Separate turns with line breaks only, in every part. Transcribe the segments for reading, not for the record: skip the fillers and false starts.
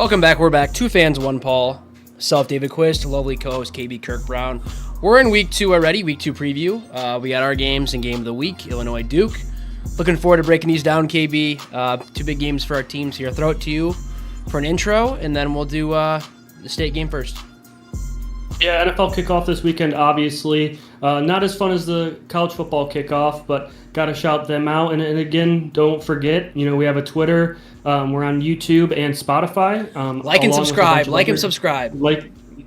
Welcome back. We're back. Two fans, one Paul. Self David Quist, lovely co-host KB Kirk Brown. We're in week 2 already, week 2 preview. We got our games and game of the week, Illinois Duke. Looking forward to breaking these down, KB. 2 big games for our teams here. I'll throw it to you for an intro, and then we'll do the state game first.
Yeah, NFL kickoff this weekend, obviously. Not as fun as the college football kickoff, but got to shout them out. And again, don't forget, we have a Twitter. We're on YouTube and Spotify.
Like and subscribe.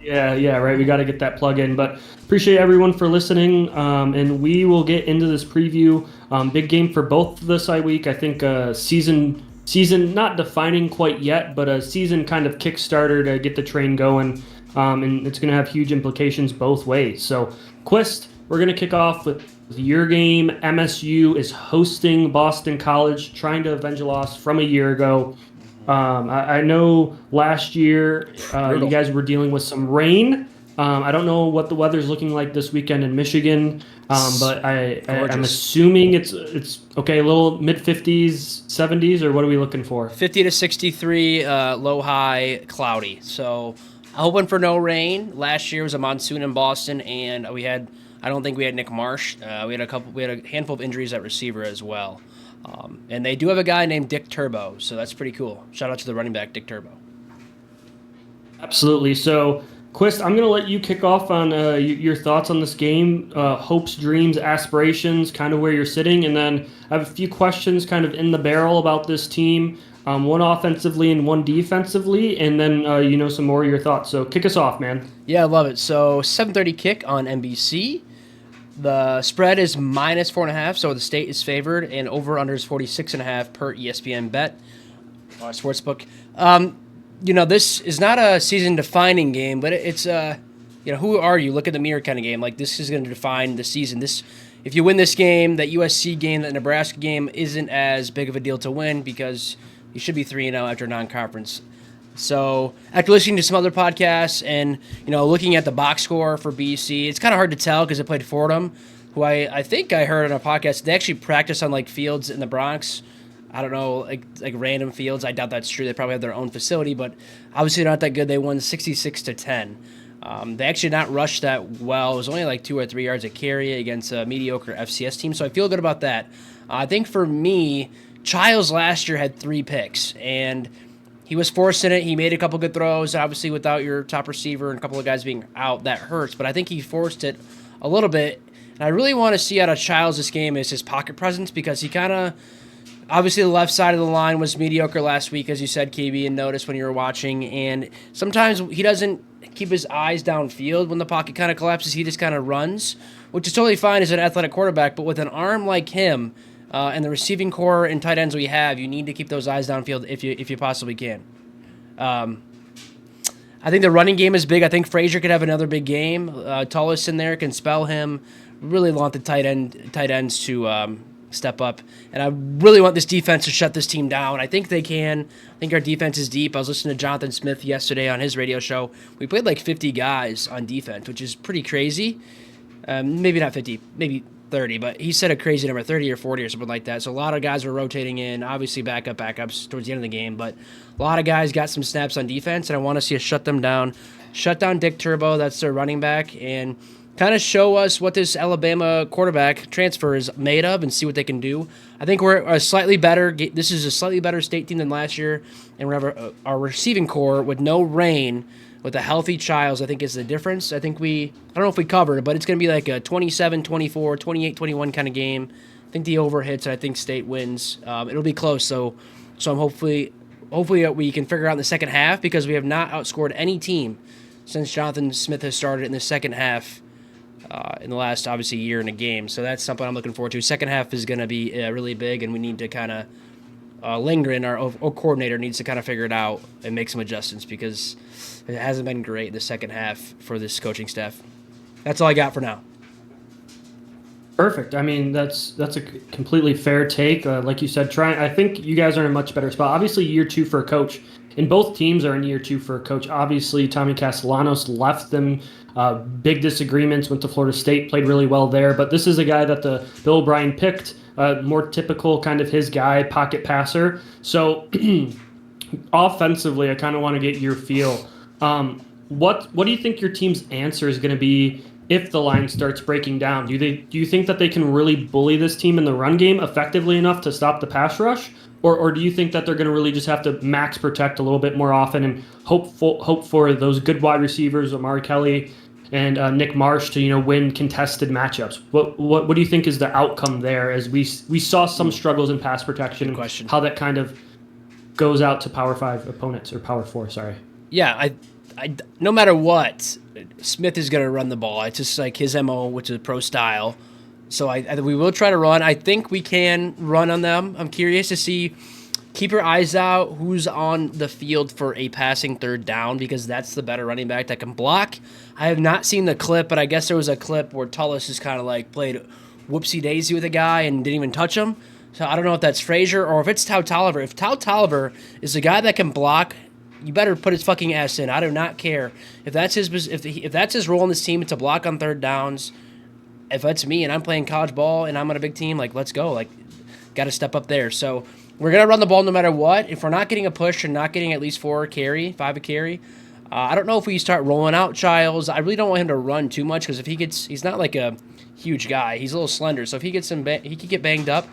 Yeah, right. We got to get that plug in. But appreciate everyone for listening. And we will get into this preview. Big game for both this week. I think season not defining quite yet, but a season kind of Kickstarter to get the train going. And it's going to have huge implications both ways. So, Quist, we're going to kick off with your game. MSU is hosting Boston College, trying to avenge a loss from a year ago. I know last year you guys were dealing with some rain. I don't know what the weather's looking like this weekend in Michigan, but I'm assuming it's okay, a little mid-50s, 70s, or what are we looking for?
50 to 63, low, high, cloudy. So hoping for no rain. Last year was a monsoon in Boston, and I don't think we had Nick Marsh. We had a handful of injuries at receiver as well. And they do have a guy named Dick Turbo, so that's pretty cool. Shout out to the running back, Dick Turbo.
Absolutely. So, Quist, I'm going to let you kick off on your thoughts on this game, hopes, dreams, aspirations, kind of where you're sitting, and then I have a few questions kind of in the barrel about this team, one offensively and one defensively, and then some more of your thoughts. So kick us off, man.
Yeah, I love it. So 7:30 kick on NBC. The spread is minus 4.5, so the state is favored, and over/under is 46.5 per ESPN bet sportsbook. This is not a season-defining game, but it's who are you? Look in the mirror kind of game. Like, this is going to define the season. If you win this game, that USC game, that Nebraska game isn't as big of a deal to win because you should be 3-0 after non-conference. So after listening to some other podcasts and, looking at the box score for BC, it's kind of hard to tell because they played Fordham, who I think I heard on a podcast. They actually practice on, fields in the Bronx. I don't know, like random fields. I doubt that's true. They probably have their own facility, but obviously they're not that good. They won 66-10. They actually not rushed that well. It was only 2 or 3 yards a carry against a mediocre FCS team, so I feel good about that. I think for me, Childs last year had 3 picks, and he was forcing it. He made a couple good throws. Obviously, without your top receiver and a couple of guys being out, that hurts. But I think he forced it a little bit. And I really want to see out of Childs this game is his pocket presence because he kind of, obviously the left side of the line was mediocre last week, as you said, KB, and noticed when you were watching. And sometimes he doesn't keep his eyes downfield when the pocket kind of collapses. He just kind of runs, which is totally fine as an athletic quarterback. But with an arm like him, and the receiving core and tight ends we have, you need to keep those eyes downfield if you possibly can. I think the running game is big. I think Frazier could have another big game. Tullis in there can spell him. Really want the tight ends to step up, and I really want this defense to shut this team down. I think they can. I think our defense is deep. I was listening to Jonathan Smith yesterday on his radio show. We played 50 guys on defense, which is pretty crazy. Maybe not 50, maybe 30, but he said a crazy number, 30 or 40 or something like that. So a lot of guys were rotating in, obviously backups towards the end of the game, but a lot of guys got some snaps on defense, and I want to see us shut them down. Shut down Dick Turbo, that's their running back, and kind of show us what this Alabama quarterback transfer is made of and see what they can do. I think we're this is a slightly better state team than last year, and we have our receiving core with no rain, with a healthy Childs, I think is the difference. I don't know if we covered it, but it's going to be like a 27-24, 28-21 kind of game. I think the over hits, and I think State wins. It'll be close, so I'm hopefully we can figure out in the second half because we have not outscored any team since Jonathan Smith has started in the second half in the last, obviously, year in a game. So that's something I'm looking forward to. Second half is going to be really big, and we need to kind of linger in. Our coordinator needs to kind of figure it out and make some adjustments because it hasn't been great in the second half for this coaching staff. That's all I got for now.
Perfect. I mean, that's a completely fair take. Like you said, I think you guys are in a much better spot. Obviously, year 2 for a coach, and both teams are in year 2 for a coach. Obviously, Tommy Castellanos left them. Big disagreements, went to Florida State, played really well there. But this is a guy that the Bill O'Brien picked, more typical kind of his guy, pocket passer. So Offensively, I kind of want to get your feel. What do you think your team's answer is going to be if the line starts breaking down? Do you think that they can really bully this team in the run game effectively enough to stop the pass rush, or do you think that they're going to really just have to max protect a little bit more often and hope for those good wide receivers, Amari Kelly and Nick Marsh, to win contested matchups? What do you think is the outcome there? As we saw some struggles in pass protection,
Good question.
how that kind of goes out to Power 5 opponents, or Power 4, sorry.
Yeah, I no matter what, Smith is going to run the ball. It's just like his MO, which is pro style. So we will try to run. I think we can run on them. I'm curious to see. Keep your eyes out who's on the field for a passing third down, because that's the better running back that can block. I have not seen the clip, but I guess there was a clip where Tullis just kind of like played whoopsie daisy with a guy and didn't even touch him. So I don't know if that's Frazier or if it's Tau Tolliver. If Tau Tolliver is the guy that can block, you better put his fucking ass in. I do not care if that's his role in this team. It's a block on third downs. If that's me and I'm playing college ball and I'm on a big team, like, let's go. Like, got to step up there. So we're gonna run the ball no matter what. If we're not getting a push and not getting at least 5 a carry. I don't know if we start rolling out Childs. I really don't want him to run too much, because if he's not like a huge guy. He's a little slender. So if he gets he could get banged up.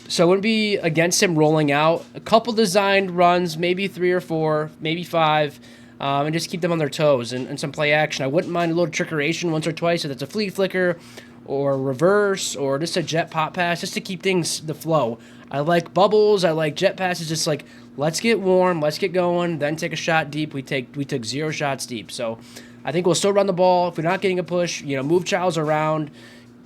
So I wouldn't be against him rolling out a couple designed runs, maybe 3 or 4, maybe 5, and just keep them on their toes and some play action. I wouldn't mind a little trickeration once or twice if it's a flea flicker or reverse or just a jet pop pass, just to keep things the flow. I like bubbles. I like jet passes. Just like, let's get warm, let's get going, then take a shot deep. We took 0 shots deep. So I think we'll still run the ball. If we're not getting a push, move Childs around.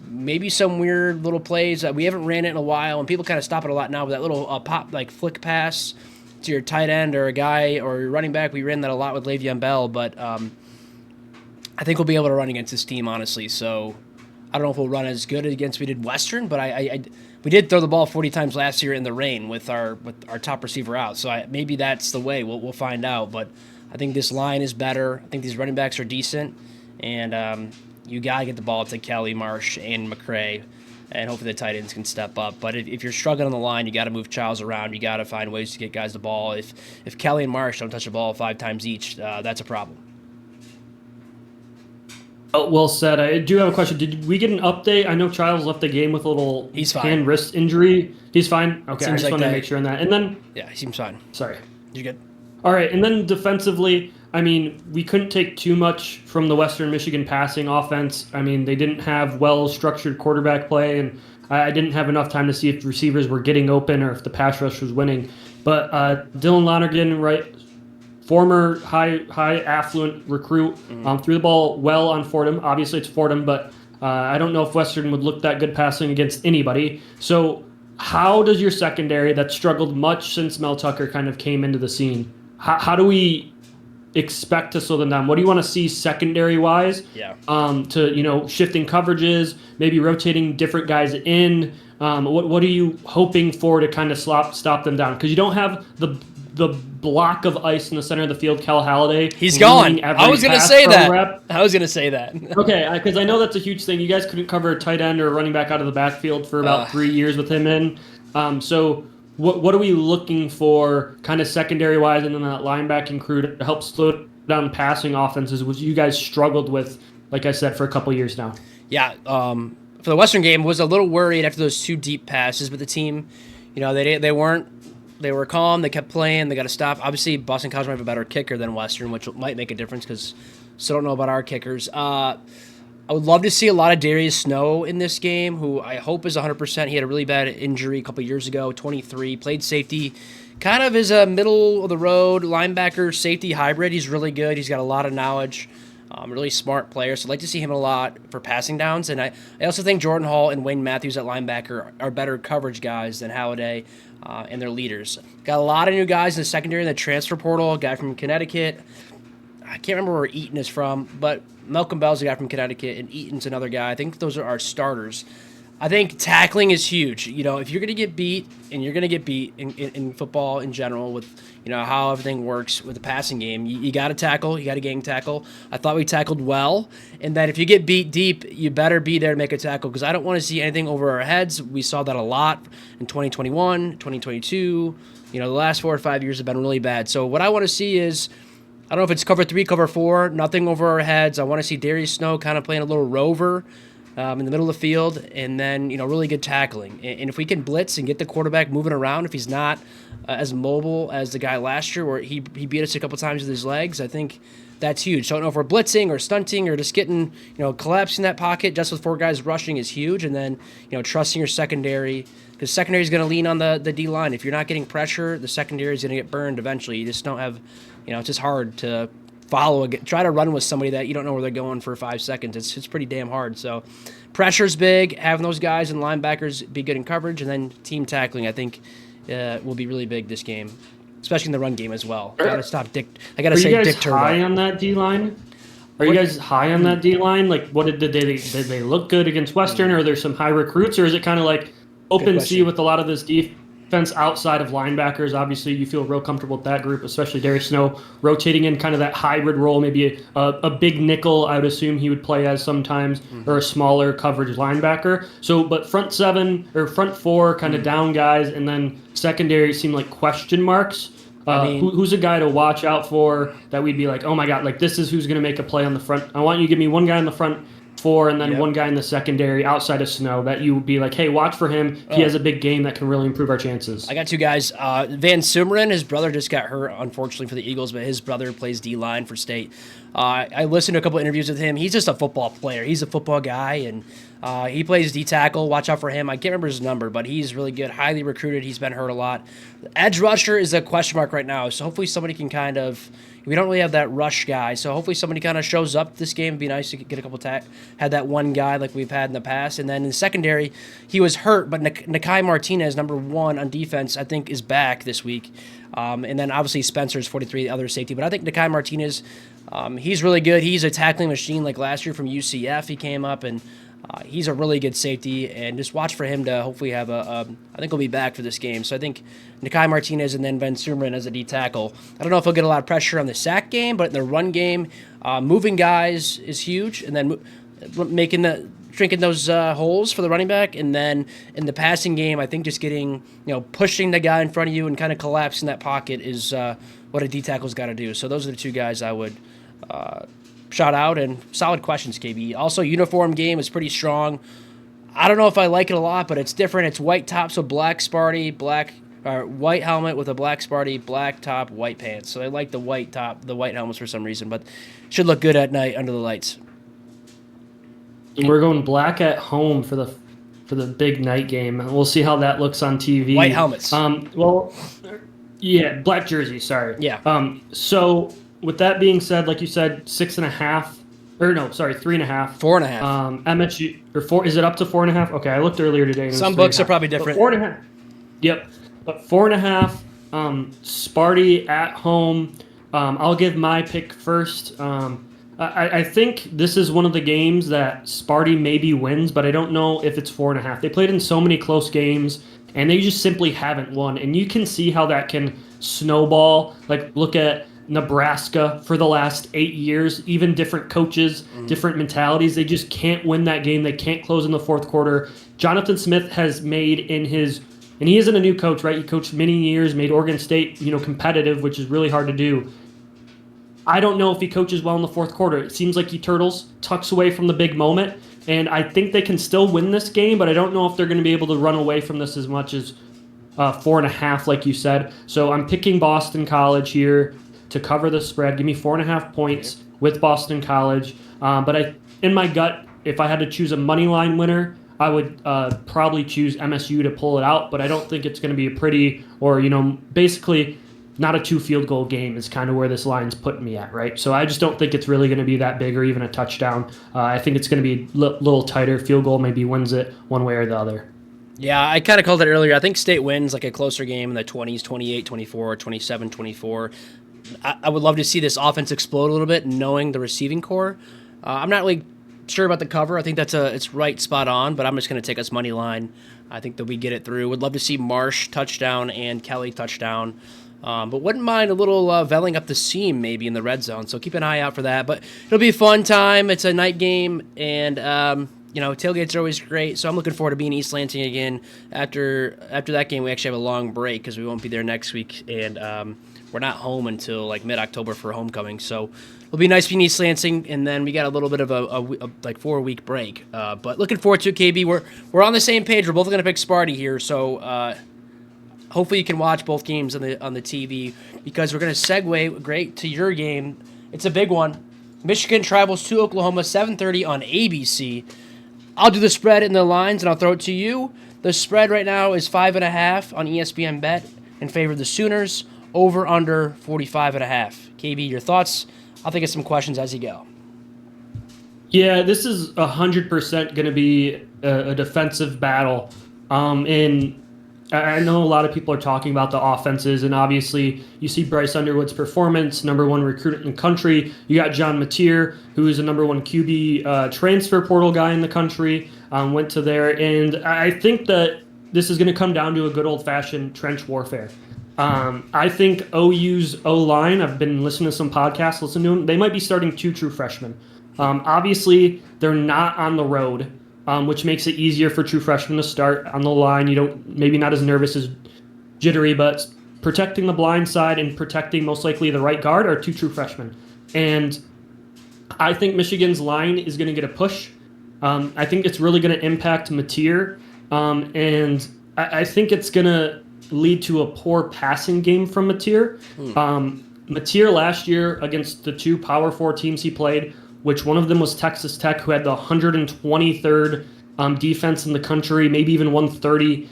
Maybe some weird little plays. We haven't ran it in a while, and people kind of stop it a lot now with that little pop, like flick pass to your tight end or a guy or your running back. We ran that a lot with Le'Veon Bell, but I think we'll be able to run against this team, honestly. So I don't know if we'll run as good against we did Western, but we did throw the ball 40 times last year in the rain with our top receiver out. So maybe that's the way. We'll find out. But I think this line is better. I think these running backs are decent, and you got to get the ball to Kelly, Marsh, and McCray, and hopefully the tight ends can step up. But if you're struggling on the line, you got to move Childs around. You got to find ways to get guys the ball. If Kelly and Marsh don't touch the ball 5 times each, that's a problem.
Oh, well said. I do have a question. Did we get an update? I know Childs left the game with a little hand wrist injury. He's fine? Okay, I just wanted to make sure on that. And then...
Yeah, he seems fine.
Sorry.
You're good.
All right, and then defensively, I mean, we couldn't take too much from the Western Michigan passing offense. I mean, they didn't have well-structured quarterback play, and I didn't have enough time to see if receivers were getting open or if the pass rush was winning. But Dylan Lonergan, right, former high affluent recruit, threw the ball well on Fordham. Obviously, it's Fordham, but I don't know if Western would look that good passing against anybody. So how does your secondary that struggled much since Mel Tucker kind of came into the scene, how do we expect to slow them down? What do you want to see secondary-wise?
Yeah.
To shifting coverages, maybe rotating different guys in. What are you hoping for to kind of stop them down? Because you don't have the block of ice in the center of the field, Cal Halliday.
He's gone. I was going to say that.
Okay, because I know that's a huge thing. You guys couldn't cover a tight end or a running back out of the backfield for about 3 years with him in. So what are we looking for kind of secondary-wise and then that linebacking crew to help slow down passing offenses, which you guys struggled with, like I said, for a couple years now?
Yeah, for the Western game, was a little worried after those 2 deep passes, but the team, they were calm, they kept playing, they got to stop. Obviously, Boston College might have a better kicker than Western, which might make a difference because still don't know about our kickers. I would love to see a lot of Darius Snow in this game, who I hope is 100%. He had a really bad injury a couple years ago, 23, played safety, kind of is a middle-of-the-road linebacker safety hybrid. He's really good. He's got a lot of knowledge, really smart player, so I'd like to see him a lot for passing downs. And I also think Jordan Hall and Wayne Matthews at linebacker are better coverage guys than Halliday and their leaders. Got a lot of new guys in the secondary in the transfer portal, a guy from Connecticut. I can't remember where Eaton is from, but Malcolm Bell's a guy from Connecticut, and Eaton's another guy. I think those are our starters. I think tackling is huge. You know, if you're going to get beat, and you're going to get beat in football in general with, you know, how everything works with the passing game, you got to tackle. You got to gang tackle. I thought we tackled well. And then if you get beat deep, you better be there to make a tackle because I don't want to see anything over our heads. We saw that a lot in 2021, 2022. You know, the last 4 or 5 years have been really bad. So what I want to see is, I don't know if it's cover 3, cover 4, nothing over our heads. I want to see Darius Snow kind of playing a little rover in the middle of the field, and then, you know, really good tackling. And if we can blitz and get the quarterback moving around, if he's not as mobile as the guy last year where he beat us a couple times with his legs, I think that's huge. So I don't know if we're blitzing or stunting or just getting, you know, collapsing that pocket just with 4 guys rushing is huge, and then, you know, trusting your secondary because secondary is going to lean on the D-line. If you're not getting pressure, the secondary is going to get burned eventually. You just don't have, you know, it's just hard to try to run with somebody that you don't know where they're going for 5 seconds. It's pretty damn hard. So pressure's big. Having those guys and linebackers be good in coverage, and then team tackling, I think, will be really big this game, especially in the run game as well. Got to stop Dick. I got to say Dick Turbo.
Are you guys high on that D-line? Are you guys high on that D-line? Like, what did they look good against Western, or are there some high recruits, or is it kind of like open sea with a lot of this defense outside of linebackers? Obviously, you feel real comfortable with that group, especially Darius Snow rotating in kind of that hybrid role, maybe a big nickel. I would assume he would play as sometimes, or a smaller coverage linebacker. So, but front 7 or front 4 kind of down guys, and then secondary seem like question marks. Who's a guy to watch out for that we'd be like, oh my God, like this is who's going to make a play on the front? I want you to give me one guy in the front 4 and then one guy in the secondary outside of Snow that you would be like, hey, watch for him. He has a big game that can really improve our chances.
I got 2 guys. Van Sumeren, his brother just got hurt, unfortunately, for the Eagles, but his brother plays D-line for State. I listened to a couple interviews with him. He's just a football player. He's a football guy, and he plays D-tackle. Watch out for him. I can't remember his number, but he's really good, highly recruited. He's been hurt a lot. Edge rusher is a question mark right now, so hopefully somebody can kind of – we don't really have that rush guy, so hopefully somebody kind of shows up this game. It'd be nice to get a couple had that one guy like we've had in the past. And then in the secondary, he was hurt, but Nakai Martinez, number 1 on defense, I think is back this week. And then obviously Spencer's 43, the other safety. But I think Nakai Martinez, he's really good. He's a tackling machine like last year from UCF. He came up, and he's a really good safety. And just watch for him to hopefully have I think he'll be back for this game. So I think Nakai Martinez and then Ben Sumeren as a D-tackle. I don't know if he'll get a lot of pressure on the sack game, but in the run game, moving guys is huge. And then shrinking those holes for the running back. And then in the passing game, I think just getting, pushing the guy in front of you and kind of collapsing that pocket is what a D-tackle's got to do. So those are the 2 guys I would shout out. And solid questions, KB. Also, uniform game is pretty strong. I don't know if I like it a lot, but it's different. It's white top, so black Sparty, white helmet with a black Sparty, black top, white pants. So I like the white top, the white helmets for some reason, but should look good at night under the lights.
We're going black at home for the big night game. We'll see how that looks on TV.
White helmets.
Black jersey. Sorry.
Yeah.
So with that being said, like you said, 6.5. 3.5.
4.5.
MSU or 4? Is it up to 4.5? Okay, I looked earlier today. And
some books are probably different.
4.5. Yep, but 4.5. Sparty at home. I'll give my pick first. I think this is one of the games that Sparty maybe wins, but I don't know if it's 4.5. They played in so many close games, and they just simply haven't won. And you can see how that can snowball. Like, look at Nebraska for the last 8 years, even different coaches, different mentalities. They just can't win that game. They can't close in the fourth quarter. Jonathan Smith has made and he isn't a new coach, right? He coached many years, made Oregon State, competitive, which is really hard to do. I don't know if he coaches well in the fourth quarter. It seems like he tucks away from the big moment, and I think they can still win this game, but I don't know if they're going to be able to run away from this as much as 4.5, like you said. So I'm picking Boston College here to cover the spread. Give me 4.5 points with Boston College. But in my gut, if I had to choose a money line winner, I would probably choose MSU to pull it out. But I don't think it's going to be a pretty or, basically not a 2 field goal game is kind of where this line's putting me at, right? So I just don't think it's really going to be that big or even a touchdown. I think it's going to be a little tighter. Field goal maybe wins it one way or the other.
Yeah, I kind of called it earlier. I think State wins like a closer game in the 20s, 28-24, 27-24. I would love to see this offense explode a little bit, knowing the receiving core. I'm not really sure about the cover. I think it's right spot on, but I'm just going to take us money line. I think that we get it through. Would love to see Marsh touchdown and Kelly touchdown. But wouldn't mind a little velling up the seam maybe in the red zone. So keep an eye out for that. But it'll be a fun time. It's a night game, and tailgates are always great. So I'm looking forward to being in East Lansing again. After that game, we actually have a long break because we won't be there next week, and we're not home until like mid-October for homecoming. So it'll be nice being in East Lansing, and then we got a little bit of a 4-week break. But looking forward to it, KB. We're on the same page. We're both going to pick Sparty here. So hopefully you can watch both games on the TV, because we're going to segue great to your game. It's a big one. Michigan travels to Oklahoma, 7:30 on ABC. I'll do the spread and the lines, and I'll throw it to you. The spread right now is 5.5 on ESPN Bet in favor of the Sooners. Over under 45.5. KB, your thoughts? I'll think of some questions as you go.
Yeah, this is 100% going to be a defensive battle. And I know a lot of people are talking about the offenses, and obviously you see Bryce Underwood's performance, number one recruit in the country. You got John Mateer, who is a number one QB transfer portal guy in the country, went to there. And I think that this is going to come down to a good old-fashioned trench warfare. I think OU's O-line, I've been listening to some podcasts, listen to them, they might be starting 2 true freshmen. Obviously, they're not on the road, which makes it easier for true freshmen to start on the line. You don't, maybe not as nervous as jittery, but protecting the blind side and protecting most likely the right guard are 2 true freshmen. And I think Michigan's line is going to get a push. I think it's really going to impact Mateer, and I think it's going to lead to a poor passing game from Mateer. Mateer last year against the 2 Power 4 teams he played, which one of them was Texas Tech, who had the 123rd defense in the country, maybe even 130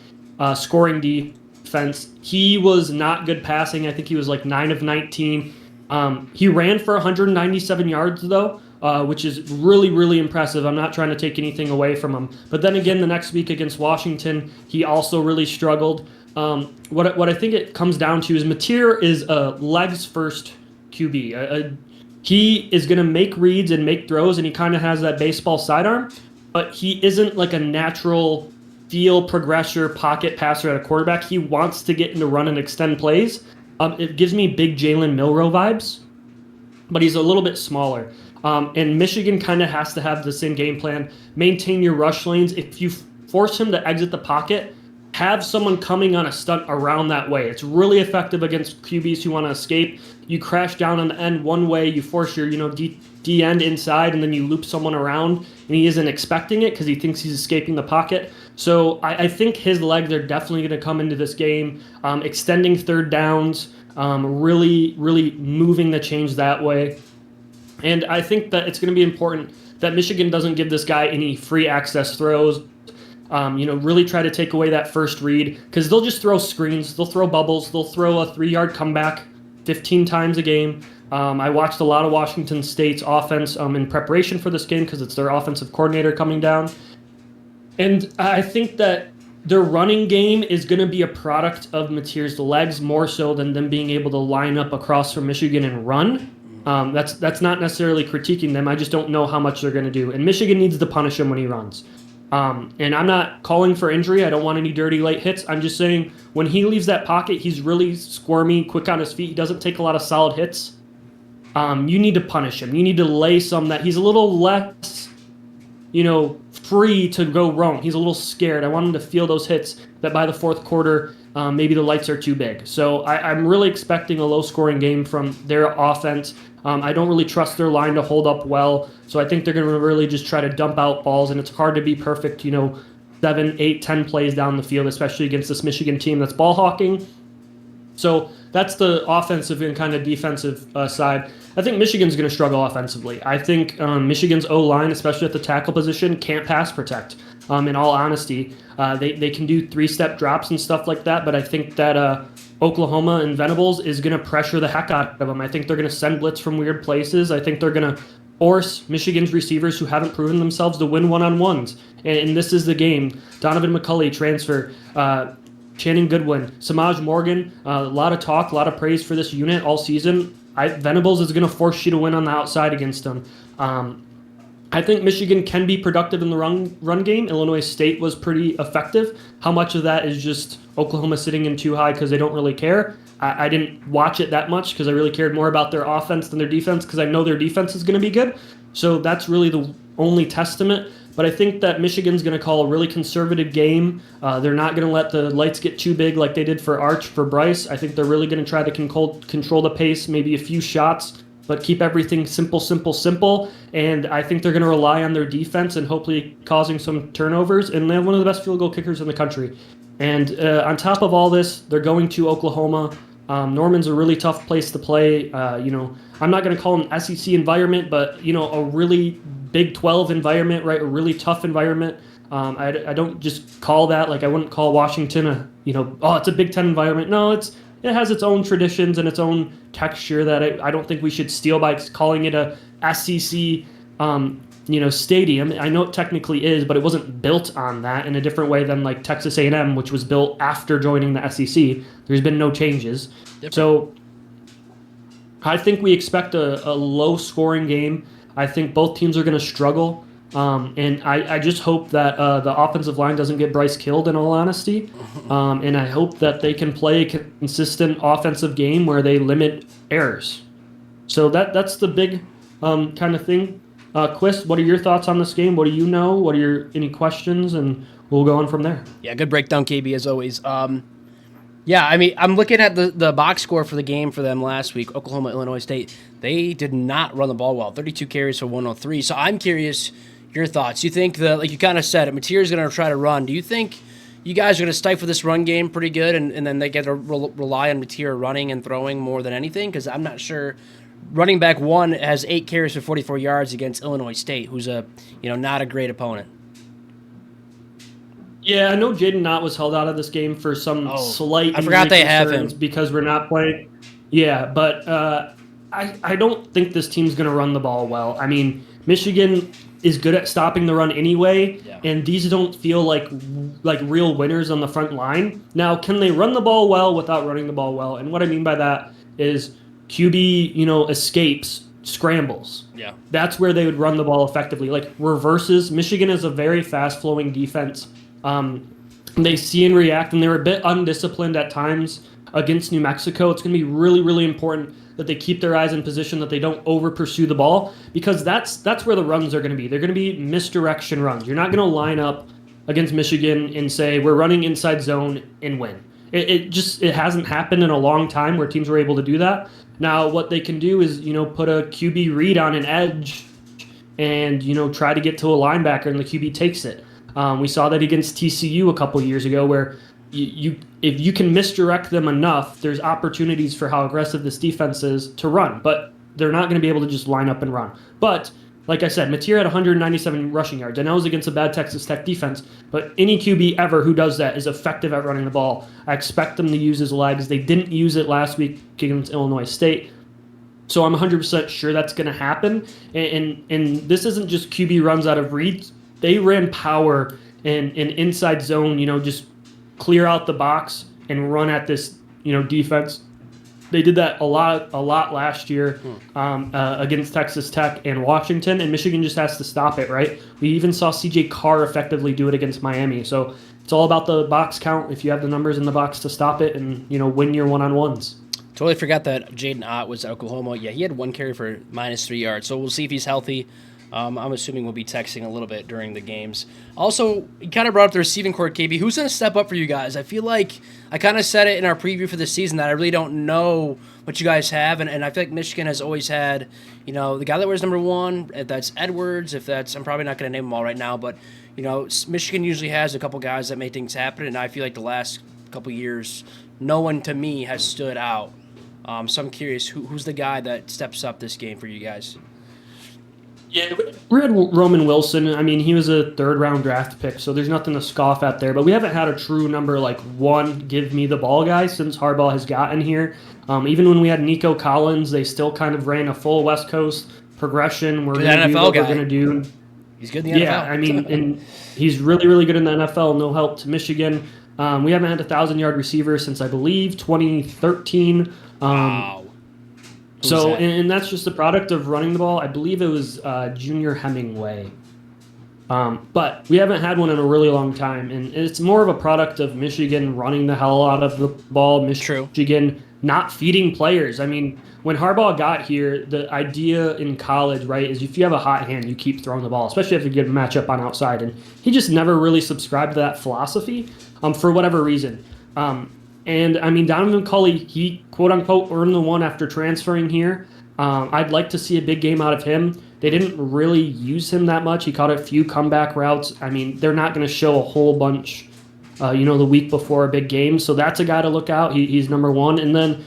scoring defense. He was not good passing. I think he was like 9 of 19. He ran for 197 yards, though, which is really, really impressive. I'm not trying to take anything away from him. But then again, the next week against Washington, he also really struggled. What I think it comes down to is Mateer is a legs-first QB. He is going to make reads and make throws, and he kind of has that baseball sidearm, but he isn't like a natural field progressor, pocket passer at a quarterback. He wants to get into run and extend plays. It gives me big Jalen Milroe vibes, but he's a little bit smaller. And Michigan kind of has to have the same game plan. Maintain your rush lanes. If you force him to exit the pocket, have someone coming on a stunt around that way. It's really effective against QBs who want to escape. You crash down on the end one way, you force your D end inside, and then you loop someone around, and he isn't expecting it because he thinks he's escaping the pocket. So I think his legs are definitely going to come into this game, extending third downs, really, really moving the change that way. And I think that it's going to be important that Michigan doesn't give this guy any free access throws. Really try to take away that first read, because they'll just throw screens, they'll throw bubbles, they'll throw a 3-yard comeback 15 times a game. I watched a lot of Washington State's offense in preparation for this game because it's their offensive coordinator coming down. And I think that their running game is going to be a product of Mateer's legs more so than them being able to line up across from Michigan and run. That's not necessarily critiquing them. I just don't know how much they're going to do. And Michigan needs to punish him when he runs. And I'm not calling for injury. I don't want any dirty late hits. I'm just saying when he leaves that pocket, he's really squirmy, quick on his feet. He doesn't take a lot of solid hits. You need to punish him. You need to lay some that he's a little less, free to go wrong. He's a little scared. I want him to feel those hits that by the fourth quarter, maybe the lights are too big. So I'm really expecting a low-scoring game from their offense. I don't really trust their line to hold up well, so I think they're going to really just try to dump out balls, and it's hard to be perfect, 7, 8, 10 plays down the field, especially against this Michigan team that's ball hawking. So that's the offensive and kind of defensive side. I think Michigan's going to struggle offensively. I think Michigan's O-line, especially at the tackle position, can't pass protect. In all honesty, they can do 3-step drops and stuff like that, but I think that Oklahoma and Venables is going to pressure the heck out of them. I think they're going to send blitz from weird places. I think they're going to force Michigan's receivers who haven't proven themselves to win one-on-ones. And this is the game. Donovan McCulley, transfer. Channing Goodwin. Samaj Morgan, a lot of talk, a lot of praise for this unit all season. Venables is going to force you to win on the outside against them. I think Michigan can be productive in the run game. Illinois State was pretty effective. How much of that is just Oklahoma sitting in too high because they don't really care? I didn't watch it that much because I really cared more about their offense than their defense because I know their defense is going to be good. So that's really the only testament. But I think that Michigan's going to call a really conservative game. They're not going to let the lights get too big like they did for Arch, for Bryce. I think they're really going to try to control the pace, maybe a few shots, but keep everything simple, simple, simple. And I think they're going to rely on their defense and hopefully causing some turnovers. And they have one of the best field goal kickers in the country. And on top of all this, they're going to Oklahoma. Norman's a really tough place to play. I'm not going to call it an SEC environment, but, a really Big 12 environment, right? A really tough environment. I don't just call that, like I wouldn't call Washington it's a Big 10 environment. No, it has its own traditions and its own texture that I don't think we should steal by calling it a SEC, stadium. I know it technically is, but it wasn't built on that in a different way than like Texas A&M, which was built after joining the SEC. There's been no changes. Different. So I think we expect a low-scoring game. I think both teams are going to struggle. And I just hope that the offensive line doesn't get Bryce killed, in all honesty. And I hope that they can play a consistent offensive game where they limit errors. So that's the big kind of thing. Quist, what are your thoughts on this game? What do you know? What are any questions? And we'll go on from there.
Yeah, good breakdown, KB, as always. I'm looking at the box score for the game for them last week, Oklahoma, Illinois State. They did not run the ball well, 32 carries for 103. So I'm curious your thoughts. You think like you kind of said, Mateer's going to try to run. Do you think you guys are going to stifle this run game pretty good and then they get to rely on Mateer running and throwing more than anything? Because I'm not sure. Running back one has 8 carries for 44 yards against Illinois State, who's not a great opponent.
Yeah, I know Jaden Knott was held out of this game for some slight.
I forgot they have him
because we're not playing. Yeah, but I don't think this team's going to run the ball well. I mean, Michigan is good at stopping the run anyway, and these don't feel like real winners on the front line. Now, can they run the ball well without running the ball well? And what I mean by that is QB, escapes, scrambles.
Yeah.
That's where they would run the ball effectively. Like reverses. Michigan is a very fast-flowing defense. They see and react, and they're a bit undisciplined at times against New Mexico. It's going to be really, really important that they keep their eyes in position, that they don't over-pursue the ball, because that's where the runs are going to be. They're going to be misdirection runs. You're not going to line up against Michigan and say, we're running inside zone and win. It hasn't happened in a long time where teams were able to do that. Now, what they can do is, put a QB read on an edge and, try to get to a linebacker and the QB takes it. We saw that against TCU a couple years ago where if you can misdirect them enough, there's opportunities for how aggressive this defense is to run. But they're not going to be able to just line up and run. But, like I said, Mateer had 197 rushing yards. I know it was against a bad Texas Tech defense, but any QB ever who does that is effective at running the ball. I expect them to use his legs. They didn't use it last week against Illinois State. So I'm 100% sure that's going to happen. And this isn't just QB runs out of reads. They ran power and inside zone, just clear out the box and run at this, defense. They did that a lot last year against Texas Tech and Washington, and Michigan just has to stop it, right? We even saw C.J. Carr effectively do it against Miami. So it's all about the box count. If you have the numbers in the box to stop it and, win your one-on-ones.
Totally forgot that Jaden Ott was at Oklahoma. Yeah, he had 1 carry for -3 yards. So we'll see if he's healthy. I'm assuming we'll be texting a little bit during the games. Also, you kind of brought up the receiving corps, KB. Who's going to step up for you guys? I feel like I kind of said it in our preview for the season that I really don't know what you guys have, and I feel like Michigan has always had, the guy that wears number 1, if that's Edwards, I'm probably not going to name them all right now, but, Michigan usually has a couple guys that make things happen, and I feel like the last couple years, no one to me has stood out. So I'm curious, who's the guy that steps up this game for you guys?
Yeah, we had Roman Wilson. I mean, he was a 3rd-round draft pick, so there's nothing to scoff at there. But we haven't had a true number 1 give me the ball guy since Harbaugh has gotten here. Even when we had Nico Collins, they still kind of ran a full West Coast progression. We're going to do what we're going to do.
He's good in the NFL.
Yeah, I mean, and he's really, really good in the NFL. No help to Michigan. We haven't had a 1,000-yard receiver since, I believe, 2013.
Wow.
So,
that?
and that's just the product of running the ball. I believe it was Junior Hemingway. But we haven't had one in a really long time, and it's more of a product of Michigan running the hell out of the ball,
True.
Michigan not feeding players. I mean, when Harbaugh got here, the idea in college, right, is if you have a hot hand, you keep throwing the ball, especially if you get a matchup on outside. And he just never really subscribed to that philosophy for whatever reason. And I mean, Donovan Culley, he quote unquote earned the one after transferring here. I'd like to see a big game out of him. They didn't really use him that much. He caught a few comeback routes. I mean, they're not going to show a whole bunch, the week before a big game. So that's a guy to look out. He's number one. And then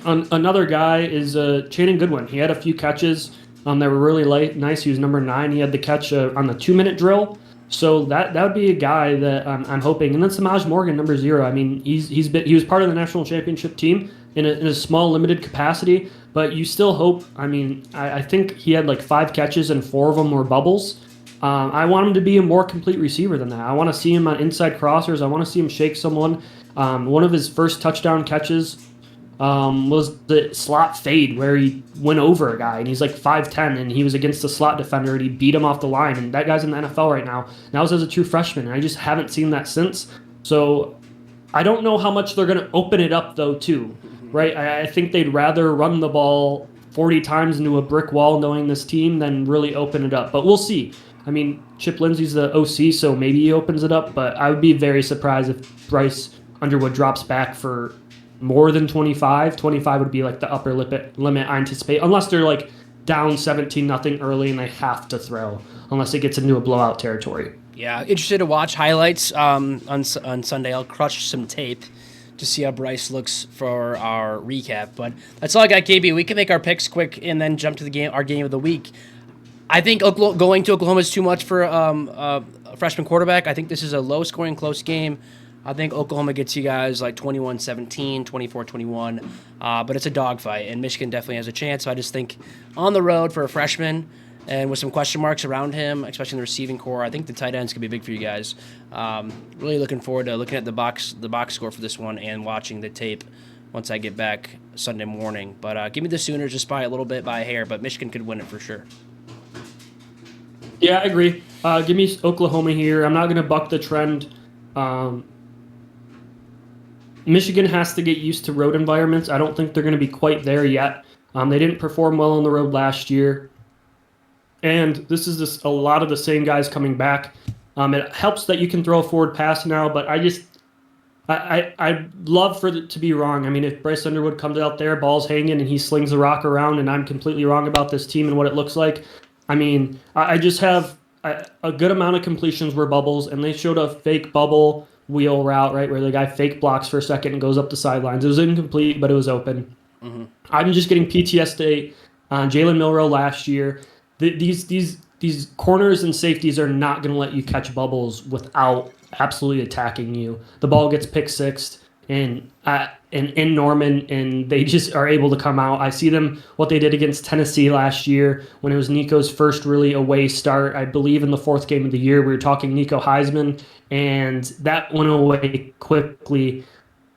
another guy is Channing Goodwin. He had a few catches that were really nice. He was number 9. He had the catch on the 2-minute drill. So that would be a guy that I'm hoping. And then Samaj Morgan, number 0. I mean, he was part of the national championship team in a small, limited capacity. But you still hope. I mean, I think he had like 5 catches and 4 of them were bubbles. I want him to be a more complete receiver than that. I want to see him on inside crossers. I want to see him shake someone. One of his first touchdown catches was the slot fade where he went over a guy, and he's like 5'10", and he was against the slot defender, and he beat him off the line. And that guy's in the NFL right now. That was as a true freshman, and I just haven't seen that since. So I don't know how much they're going to open it up, though, too. Right? I think they'd rather run the ball 40 times into a brick wall knowing this team than really open it up. But we'll see. I mean, Chip Lindsey's the OC, so maybe he opens it up, but I would be very surprised if Bryce Underwood drops back for more than 25. 25 would be like the upper limit I anticipate, unless they're like down 17-0 early and they have to throw, unless it gets into a blowout territory.
Yeah, interested to watch highlights on Sunday. I'll crush some tape to see how Bryce looks for our recap. But that's all I got, KB. We can make our picks quick and then jump to our game of the week. I think going to Oklahoma is too much for a freshman quarterback. I think this is a low-scoring, close game. I think Oklahoma gets you guys like 21-17, 24-21. But it's a dogfight, and Michigan definitely has a chance. So I just think on the road for a freshman and with some question marks around him, especially in the receiving core, I think the tight ends could be big for you guys. Really looking forward to looking at the box score for this one and watching the tape once I get back Sunday morning. But give me the Sooners just by a little bit, by a hair, but Michigan could win it for sure.
Yeah, I agree. Give me Oklahoma here. I'm not going to buck the trend. Michigan has to get used to road environments. I don't think they're going to be quite there yet. They didn't perform well on the road last year. And this is just a lot of the same guys coming back. It helps that you can throw a forward pass now, but I'd love for it to be wrong. I mean, if Bryce Underwood comes out there, ball's hanging, and he slings the rock around, and I'm completely wrong about this team and what it looks like, I mean, I just have a good amount of completions were bubbles, and they showed a fake bubble wheel route, right, where the guy fake blocks for a second and goes up the sidelines. It was incomplete, but it was open. Mm-hmm. I'm just getting PTSD on Jalen Milroe last year. These corners and safeties are not going to let you catch bubbles without absolutely attacking you. The ball gets pick-sixed in Norman, and they just are able to come out. I see them, what they did against Tennessee last year when it was Nico's first really away start. I believe in the 4th game of the year, we were talking Nico Heisman, and that went away quickly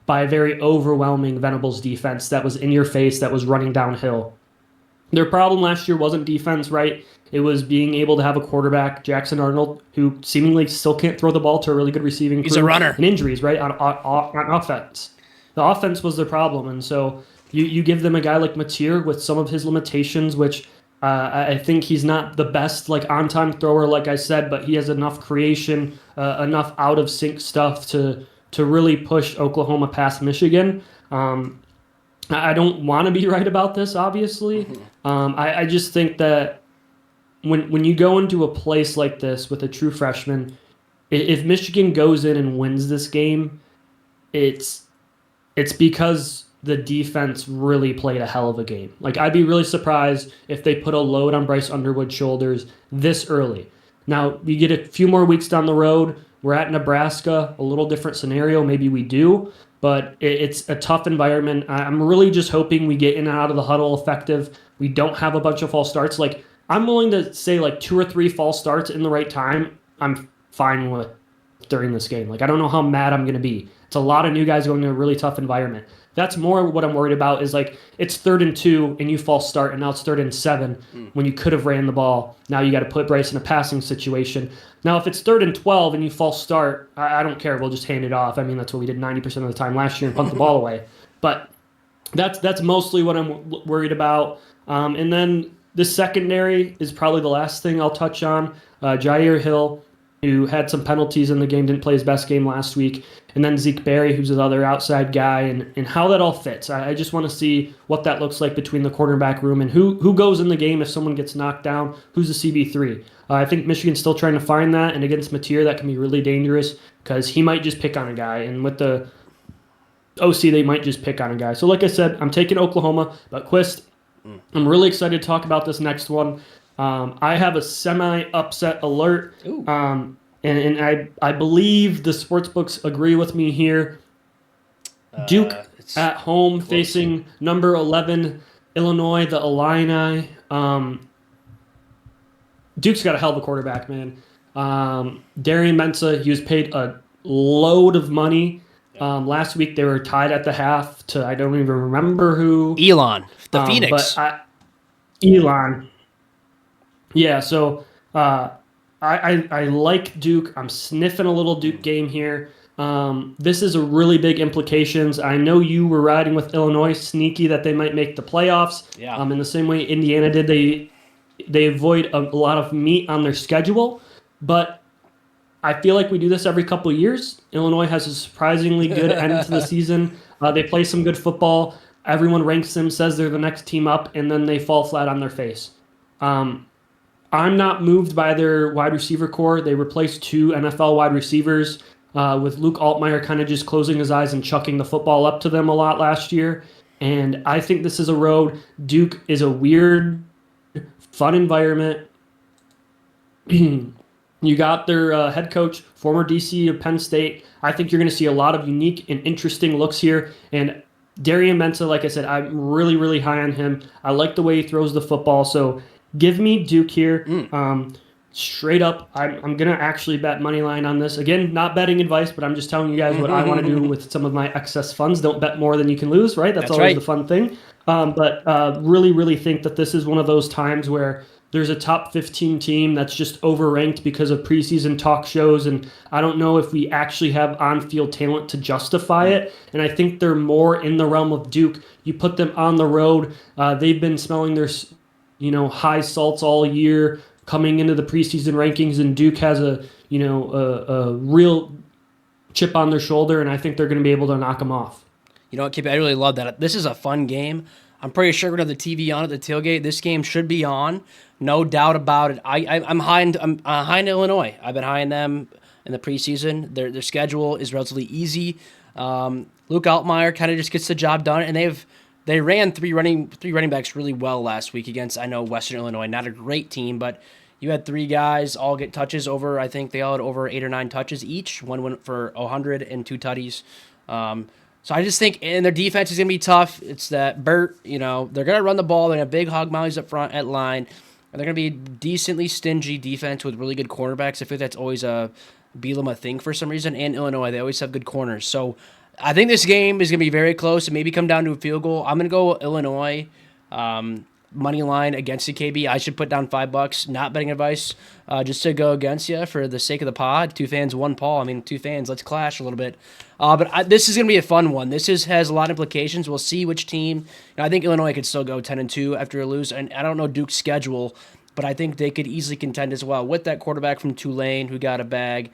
by a very overwhelming Venables defense that was in your face, that was running downhill. Their problem last year wasn't defense, right? It was being able to have a quarterback, Jackson Arnold, who seemingly still can't throw the ball to a really good receiving crew.
He's a runner.
And injuries, right, on offense. The offense was their problem, and so you give them a guy like Mateer with some of his limitations, which I think he's not the best like on-time thrower, like I said, but he has enough creation, enough out-of-sync stuff to really push Oklahoma past Michigan. I don't want to be right about this, obviously. I just think that when you go into a place like this with a true freshman, if Michigan goes in and wins this game, it's because the defense really played a hell of a game. Like, I'd be really surprised if they put a load on Bryce Underwood's shoulders this early. Now, you get a few more weeks down the road. We're at Nebraska, a little different scenario. Maybe we do. But it's a tough environment. I'm really just hoping we get in and out of the huddle effective. We don't have a bunch of false starts. Like, I'm willing to say like 2 or 3 false starts in the right time. I'm fine with during this game. Like, I don't know how mad I'm going to be. It's a lot of new guys going to a really tough environment. That's more what I'm worried about is like it's 3rd and 2 and you false start and now it's 3rd and 7 when you could have ran the ball. Now you got to put Bryce in a passing situation. Now if it's 3rd and 12 and you false start, I don't care. We'll just hand it off. I mean, that's what we did 90% of the time last year and punt the ball away. But that's mostly what I'm worried about. And then the secondary is probably the last thing I'll touch on. Jair Hill, who had some penalties in the game, didn't play his best game last week. And then Zeke Berry, who's the other outside guy, and how that all fits. I just want to see what that looks like between the quarterback room and who goes in the game if someone gets knocked down, who's the CB3. I think Michigan's still trying to find that, and against Mateer, that can be really dangerous because he might just pick on a guy. And with the OC, they might just pick on a guy. So like I said, I'm taking Oklahoma, but Quist, I'm really excited to talk about this next one. I have a semi-upset alert, and I believe the sportsbooks agree with me here. Duke at home facing number 11 Illinois, the Illini. Duke's got a hell of a quarterback, man. Darian Mensa, he was paid a load of money. Last week they were tied at the half to I don't even remember who.
Elon, the Phoenix.
Elon. Yeah, so I like Duke. I'm sniffing a little Duke game here. This is a really big implications. I know you were riding with Illinois, sneaky that they might make the playoffs.
Yeah.
In the same way Indiana did, they avoid a lot of meat on their schedule, but I feel like we do this every couple of years. Illinois has a surprisingly good end to the season. They play some good football. Everyone ranks them, says they're the next team up, and then they fall flat on their face. I'm not moved by their wide receiver core. They replaced 2 NFL wide receivers with Luke Altmaier kind of just closing his eyes and chucking the football up to them a lot last year. And I think this is a road. Duke is a weird, fun environment. You got their head coach, former DC of Penn State. I think you're going to see a lot of unique and interesting looks here. And Darian Mensa, like I said, I'm really, really high on him. I like the way he throws the football. So give me Duke here. Straight up, I'm going to actually bet money line on this. Again, not betting advice, but I'm just telling you guys what I want to do with some of my excess funds. Don't bet more than you can lose, right? That's always
right.
The fun thing. But really, really think that this is one of those times where there's a top 15 team that's just overranked because of preseason talk shows, and I don't know if we actually have on-field talent to justify it, and I think they're more in the realm of Duke. You put them on the road. They've been smelling their high salts all year coming into the preseason rankings, and Duke has a real chip on their shoulder, and I think they're going to be able to knock them off.
You know what, Kip? I really love that. This is a fun game. I'm pretty sure we're going to have the TV on at the tailgate. This game should be on. No doubt about it. I'm high in Illinois. I've been high in them in the preseason. Their schedule is relatively easy. Luke Altmaier kind of just gets the job done, and they ran three running backs really well last week against, I know, Western Illinois. Not a great team, but you had 3 guys all get touches over. I think they all had over 8 or 9 touches each. One went for 100 and 2 tutties. So I just think, and their defense is going to be tough. It's that Burt, they're going to run the ball. They're going to have big hog mollies up front at line. And they're going to be decently stingy defense with really good cornerbacks. I feel that's always a thing for some reason. And Illinois, they always have good corners. So I think this game is going to be very close and maybe come down to a field goal. I'm going to go Illinois money line against the KB. I should put down $5. Not betting advice, just to go against you for the sake of the pod. 2 fans, 1 Paul. I mean, 2 fans. Let's clash a little bit. But this is going to be a fun one. This has a lot of implications. We'll see which team. I think Illinois could still go 10-2 after a lose. And I don't know Duke's schedule, but I think they could easily contend as well with that quarterback from Tulane who got a bag.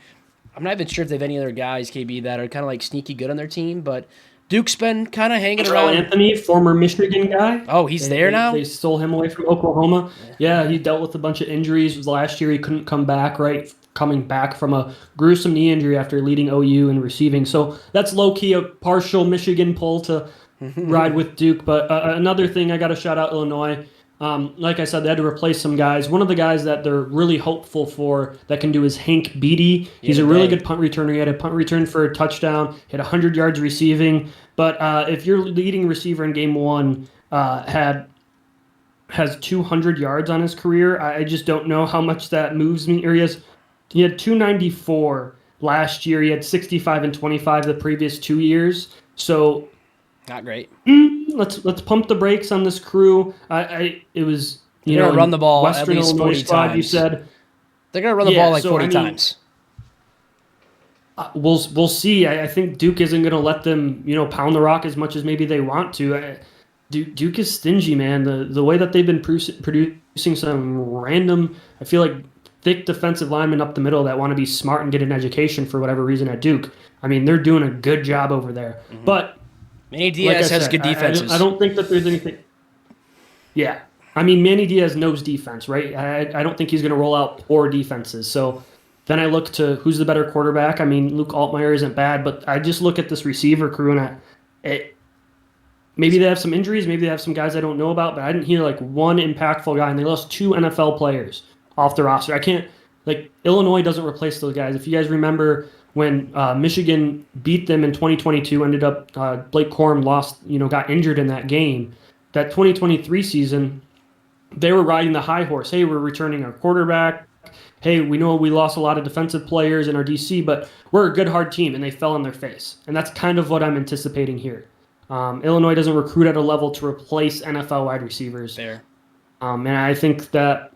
I'm not even sure if they have any other guys, KB, that are kind of like sneaky good on their team, but Duke's been kind of hanging around.
Anthony, former Michigan guy.
Oh, he's there now?
They stole him away from Oklahoma. Yeah, he dealt with a bunch of injuries. Last year he couldn't come back, right? Coming back from a gruesome knee injury after leading OU in receiving. So that's low-key a partial Michigan pull to ride with Duke. But another thing, I got to shout out Illinois. Like I said, they had to replace some guys. One of the guys that they're really hopeful for that can do is Hank Beatty. He's a really good punt returner. He had a punt return for a touchdown, hit 100 yards receiving. But if your leading receiver in game 1 has 200 yards on his career, I just don't know how much that moves me. Or he had 294 last year. He had 65 and 25 the previous 2 years. So
Not great.
Let's pump the brakes on this crew. It was
They're gonna run the ball
Western
at least
Illinois
40
squad,
times.
you said.
They're gonna run the ball like 40
I mean,
times.
We'll see. I think Duke isn't going to let them, pound the rock as much as maybe they want to. Duke is stingy, man. The way that they've been producing some random, I feel like thick defensive linemen up the middle that want to be smart and get an education for whatever reason at Duke. I mean, they're doing a good job over there. Mm-hmm. But
Manny Diaz has good defenses.
I don't think that there's anything. Yeah, I mean, Manny Diaz knows defense, right? I don't think he's going to roll out poor defenses. So. Then I look to who's the better quarterback. I mean, Luke Altmaier isn't bad, but I just look at this receiver crew and maybe they have some injuries, maybe they have some guys I don't know about, but I didn't hear like one impactful guy, and they lost 2 NFL players off the roster. Illinois doesn't replace those guys. If you guys remember when Michigan beat them in 2022, ended up Blake Corum got injured in that game. That 2023 season, they were riding the high horse. Hey, we're returning our quarterback. Hey, we know we lost a lot of defensive players in our DC, but we're a good, hard team, and they fell on their face. And that's kind of what I'm anticipating here. Illinois doesn't recruit at a level to replace NFL wide receivers.
Fair.
And I think that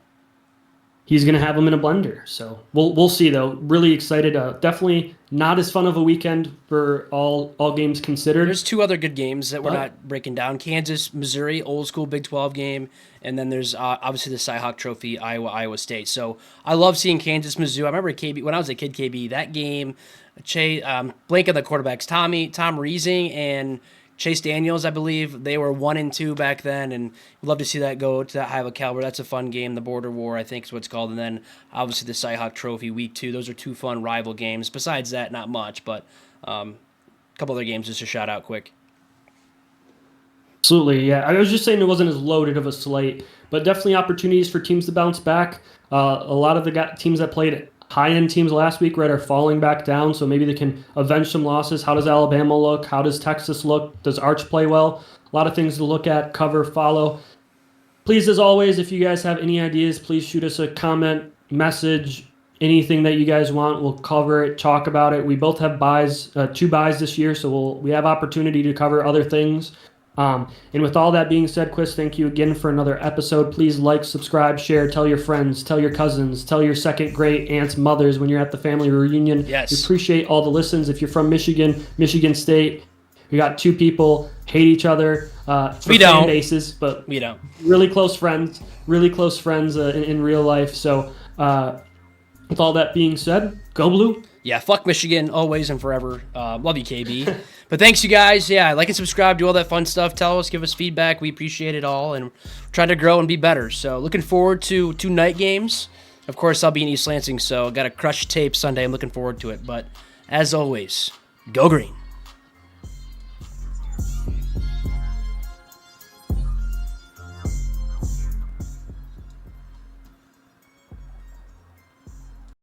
he's going to have them in a blender. So we'll see, though. Really excited. Definitely not as fun of a weekend for all games considered.
There's 2 other good games that we're not breaking down. Kansas, Missouri, old school Big 12 game. And then there's obviously the Cy-Hawk Trophy, Iowa State. So I love seeing Kansas, Mizzou. I remember KB when I was a kid, KB, that game, blank on the quarterbacks, Tom Reesing and Chase Daniels, I believe. They were 1-2 back then, and we'd love to see that go to that high of a caliber. That's a fun game. The Border War, I think is what it's called. And then obviously the Cy-Hawk Trophy, week 2. Those are 2 fun rival games. Besides that, not much, but a couple other games just to shout out quick.
Absolutely, yeah. I was just saying it wasn't as loaded of a slate, but definitely opportunities for teams to bounce back. A lot of the teams that played high-end teams last week, right, are falling back down, so maybe they can avenge some losses. How does Alabama look? How does Texas look? Does Arch play well? A lot of things to look at, cover, follow. Please, as always, if you guys have any ideas, please shoot us a comment, message, anything that you guys want. We'll cover it, talk about it. We both have buys, 2 buys this year, so we have opportunity to cover other things. And with all that being said, Chris, thank you again for another episode. Please like, subscribe, share, tell your friends, tell your cousins, tell your second great aunts, mothers when you're at the family reunion.
Yes.
We appreciate all the listens. If you're from Michigan State, we got 2 people hate each other for fan bases, but
we don't.
Really close friends in real life. So with all that being said, go Blue.
Yeah, fuck Michigan, always and forever. Love you, KB. But thanks, you guys. Yeah, like and subscribe, do all that fun stuff. Tell us, give us feedback. We appreciate it all, and try to grow and be better. So looking forward to 2 night games. Of course, I'll be in East Lansing, so got a crush tape Sunday. I'm looking forward to it. But as always, go green.